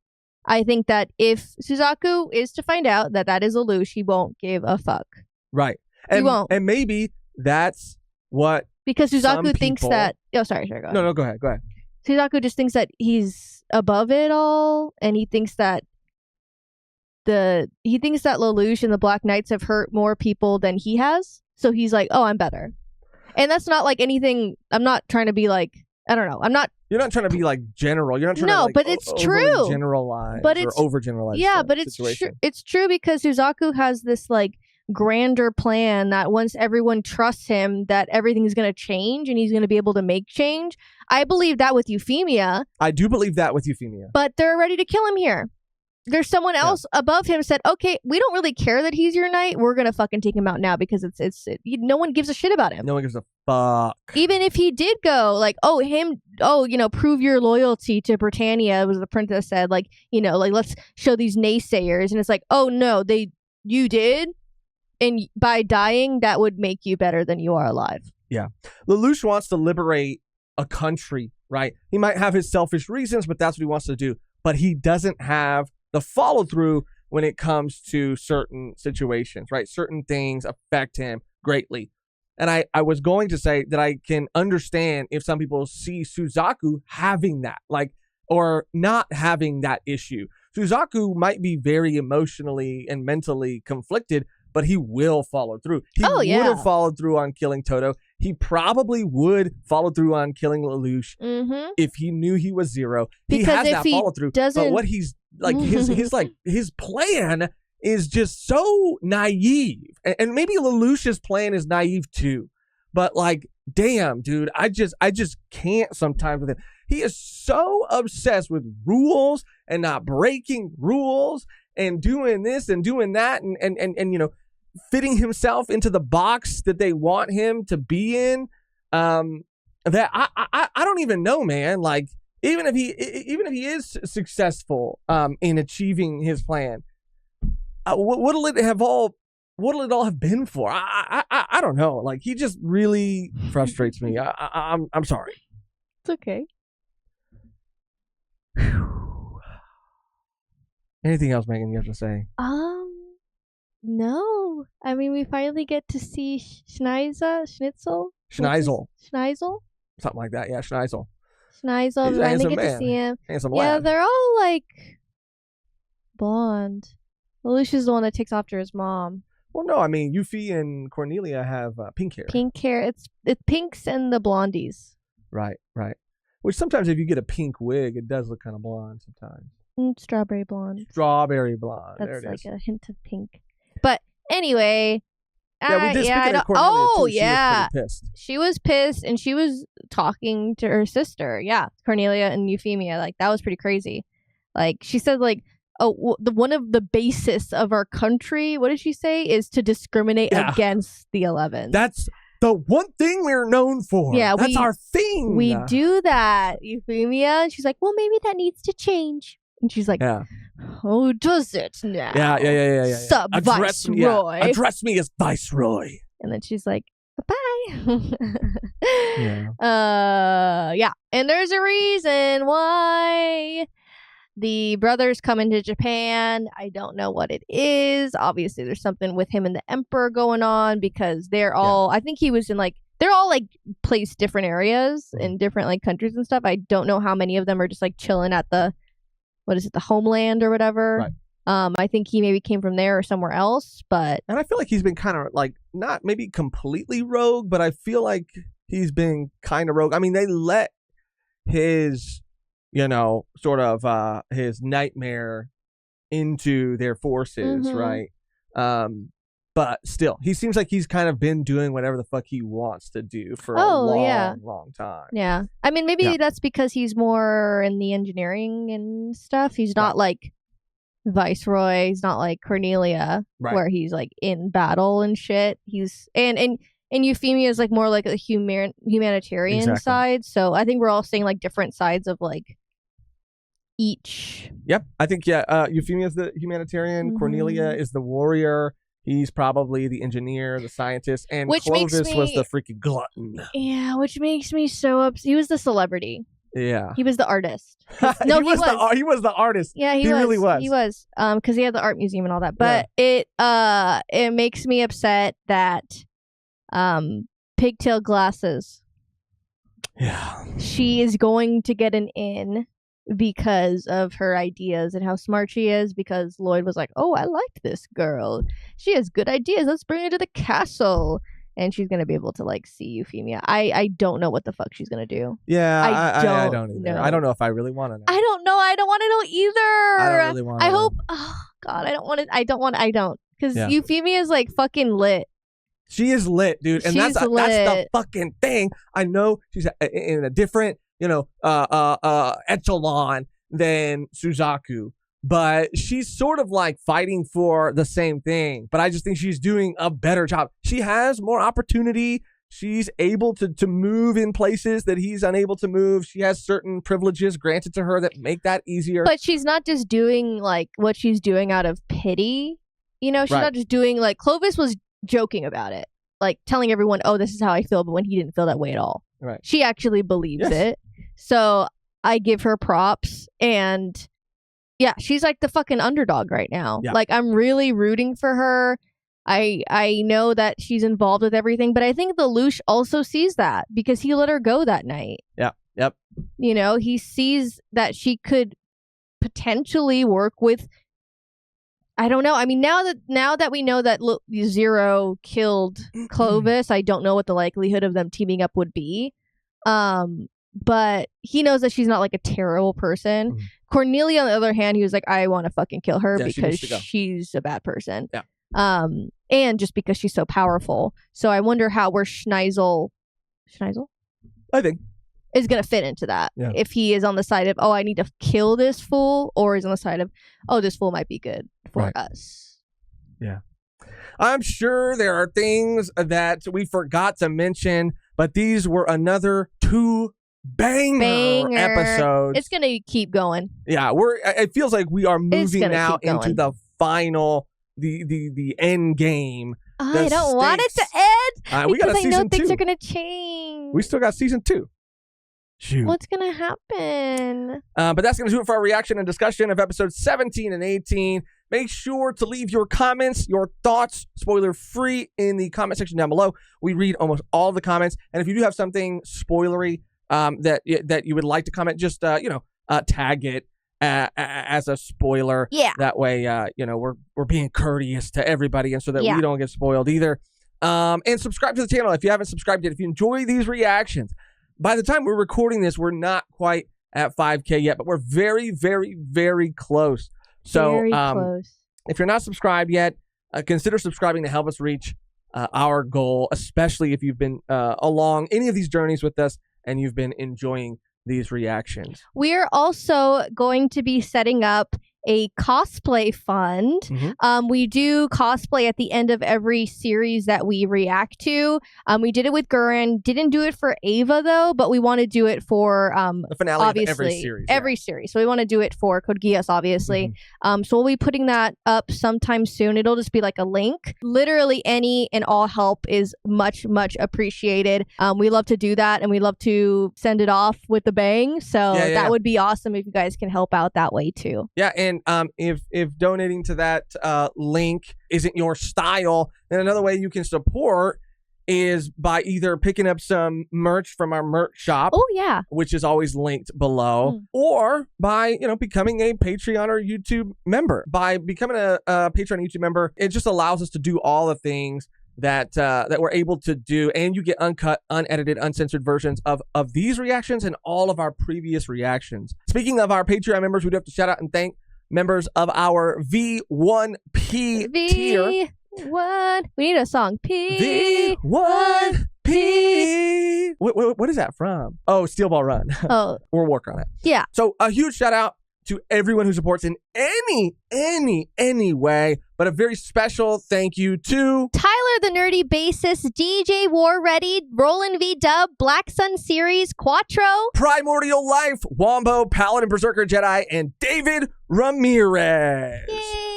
I think that if Suzaku is to find out that is Lelouch, he won't give a fuck. Right. He won't. And maybe that's what, because Suzaku thinks that. Oh, sorry. Go ahead. No, go ahead. Suzaku just thinks that he's above it all, and he thinks that Lelouch and the Black Knights have hurt more people than he has. So he's like, oh, I'm better. And that's not like anything. I'm not trying to be like, I don't know. You're not trying to be like general. You're not trying to like, but it's true. Generalize, but it's overgeneralize. Yeah, but it's true. It's true because Suzaku has this like grander plan that once everyone trusts him, that everything's going to change and he's going to be able to make change. I believe that with Euphemia. I do believe that with Euphemia. But they're ready to kill him here. There's someone else above him said, okay, we don't really care that he's your knight. We're going to fucking take him out now because no one gives a shit about him. No one gives a fuck. Even if he did go like, prove your loyalty to Britannia, was the princess said, like, like let's show these naysayers. And it's like, oh no, you did. And by dying, that would make you better than you are alive. Yeah. Lelouch wants to liberate a country, right? He might have his selfish reasons, but that's what he wants to do. But he doesn't have the follow through when it comes to certain situations, right? Certain things affect him greatly. And I was going to say that I can understand if some people see Suzaku having that, like, or not having that issue. Suzaku might be very emotionally and mentally conflicted, but he will follow through. He would have followed through on killing Toto. He probably would follow through on killing Lelouch if he knew he was Zero. Because he has that follow through. But what he's like, his plan is just so naive. And maybe Lelouch's plan is naive too. But like, damn, dude, I just can't sometimes with him. He is so obsessed with rules and not breaking rules and doing this and doing that and fitting himself into the box that they want him to be in. That I don't even know, man. Like, even if he is successful in achieving his plan, what'll it all have been for? I don't know. Like, he just really frustrates me. I'm sorry. It's okay. Anything else, Megan, you have to say? No. I mean, we finally get to see Schneizel? Something like that, yeah, Schneizel. We finally get to see him. Handsome yeah, lad. they're all like blonde. Lelouch is the one that takes after his mom. Well, no, I mean, Yuffie and Cornelia have pink hair. Pink hair. It's pinks and the blondies. Right. Which sometimes if you get a pink wig, it does look kind of blonde sometimes. Strawberry blonde. Strawberry blonde. That's there it like is. a hint of pink. But anyway. Yeah, we did speak of Cornelia too. She was pretty pissed. She was pissed and she was talking to her sister. Yeah, Cornelia and Euphemia. Like, that was pretty crazy. Like, she said, like, one of the basis of our country, what did she say, is to discriminate against the 11. That's the one thing we're known for. Yeah, that's our thing. We do that, Euphemia. And she's like, well, maybe that needs to change. And she's like, oh, does it now? Yeah. Sub-Viceroy. Address me as Viceroy. And then she's like, bye. Yeah. Yeah. And there's a reason why the brothers come into Japan. I don't know what it is. Obviously, there's something with him and the Emperor going on because they're all, I think he was in like, they're all like placed different areas in different like countries and stuff. I don't know how many of them are just like chilling at the, the homeland or whatever. Right. I think he maybe came from there or somewhere else, but. And I feel like he's been kind of like, not maybe completely rogue, but I feel like he's been kind of rogue. I mean, they let his, sort of his nightmare into their forces, right? But still, he seems like he's kind of been doing whatever the fuck he wants to do for a long time. Yeah. I mean, maybe that's because he's more in the engineering and stuff. He's not like Viceroy. He's not like Cornelia, where he's like in battle and shit. He's and Euphemia is like more like a humanitarian side. So I think we're all seeing like different sides of like each. Yep. I think Euphemia is the humanitarian. Cornelia is the warrior. He's probably the engineer, the scientist, and Clovis was the freaking glutton. Yeah, which makes me so upset. He was the celebrity. Yeah. He was the artist. No, he was the artist. Yeah, he really was. He was. Because he had the art museum and all that. But it makes me upset that pigtail glasses. Yeah. She is going to get an in because of her ideas and how smart she is, because Lloyd was like, oh, I like this girl. She has good ideas. Let's bring her to the castle. And she's going to be able to, like, see Euphemia. I don't know what the fuck she's going to do. Yeah, I don't either. know. I don't know if I really want to know. I don't know. I don't want to know either. I don't really want to I know. hope. Oh, God. I don't want to. I don't. Because Yeah. Euphemia is, like, fucking lit. She is lit, dude. And She's that's the lit. fucking thing. I know she's in a different, echelon than Suzaku. But she's sort of like fighting for the same thing. But I just think she's doing a better job. She has more opportunity. She's able to move in places that he's unable to move. She has certain privileges granted to her that make that easier. But she's not just doing, like, what she's doing out of pity. You know, she's Right. not just doing, like, Clovis was joking about it. Like, telling everyone, oh, this is how I feel, but when he didn't feel that way at all. Right. She actually believes it. So I give her props. And yeah, she's like the fucking underdog right now. Yeah. Like, I'm really rooting for her. I know that she's involved with everything, but I think the Lelouch also sees that because he let her go that night. Yeah. Yep. You know, he sees that she could potentially work with, I don't know. I mean, now that we know that Zero killed Clovis, I don't know what the likelihood of them teaming up would be. But he knows that she's not like a terrible person. Cornelia, on the other hand, he was like, I want to fucking kill her because she's a bad person. Yeah. And just because she's so powerful. So I wonder where Schneisel, I think, is going to fit into that. Yeah. If he is on the side of, oh, I need to kill this fool, or is on the side of, oh, this fool might be good for us. Yeah. I'm sure there are things that we forgot to mention, but these were another 2 banger episodes. It's going to keep going. Yeah, it feels like we are moving gonna now keep into going. the final, the end game. I don't want it to end we got a because I know season things 2. are going to change. We still got season 2. Shoot. What's going to happen? But that's going to do it for our reaction and discussion of episodes 17 and 18. Make sure to leave your comments, your thoughts, spoiler-free, in the comment section down below. We read almost all of the comments. And if you do have something spoilery that you would like to comment, just tag it as a spoiler. Yeah. That way, we're being courteous to everybody, and so that Yeah. we don't get spoiled either. And subscribe to the channel if you haven't subscribed yet. If you enjoy these reactions, by the time we're recording this, we're not quite at 5K yet, but we're very, very, very close. So Very close. if you're not subscribed yet, consider subscribing to help us reach our goal, especially if you've been along any of these journeys with us and you've been enjoying these reactions. We're also going to be setting up a cosplay fund. We do cosplay at the end of every series that we react to. We did it with Gurren. Didn't do it for Ava though, but we want to do it for the finale obviously, of every series. Every series. So we want to do it for Code Geass, obviously. So we'll be putting that up sometime soon. It'll just be like a link. Literally any and all help is much, much appreciated. We love to do that, and we love to send it off with a bang. So that would be awesome if you guys can help out that way too. Yeah, and if donating to that link isn't your style, then another way you can support is by either picking up some merch from our merch shop. Oh yeah, which is always linked below, or by becoming a Patreon or YouTube member. By becoming a Patreon or YouTube member, it just allows us to do all the things that we're able to do, and you get uncut, unedited, uncensored versions of these reactions and all of our previous reactions. Speaking of our Patreon members, we do have to shout out and thank members of our V1P tier. V1. We need a song. V1P. What is that from? Oh, Steel Ball Run. Oh. We'll work on it. Yeah. So a huge shout out to everyone who supports in any way, but a very special thank you to Tyler the Nerdy Bassist, DJ War Ready, Roland V Dub, Black Sun Series, Quattro, Primordial Life, Wombo, Paladin Berserker Jedi, and David Ramirez.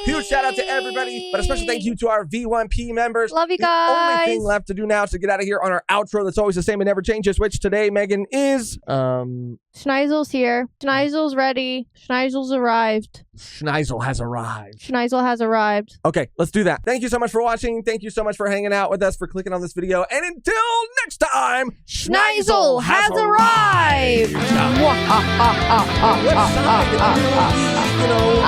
Huge shout out to everybody, but a special thank you to our V1P members. Love you The guys. only thing left to do now is to get out of here on our outro that's always the same and never changes, which today, Megan, is Schneisel's here. Schneisel's ready. Schneisel's arrived. Schneisel has arrived. Schneisel has arrived. Okay, let's do that. Thank you so much for watching. Thank you so much for hanging out with us, for clicking on this video. And until next time, Schneisel has arrived. What sign? You know,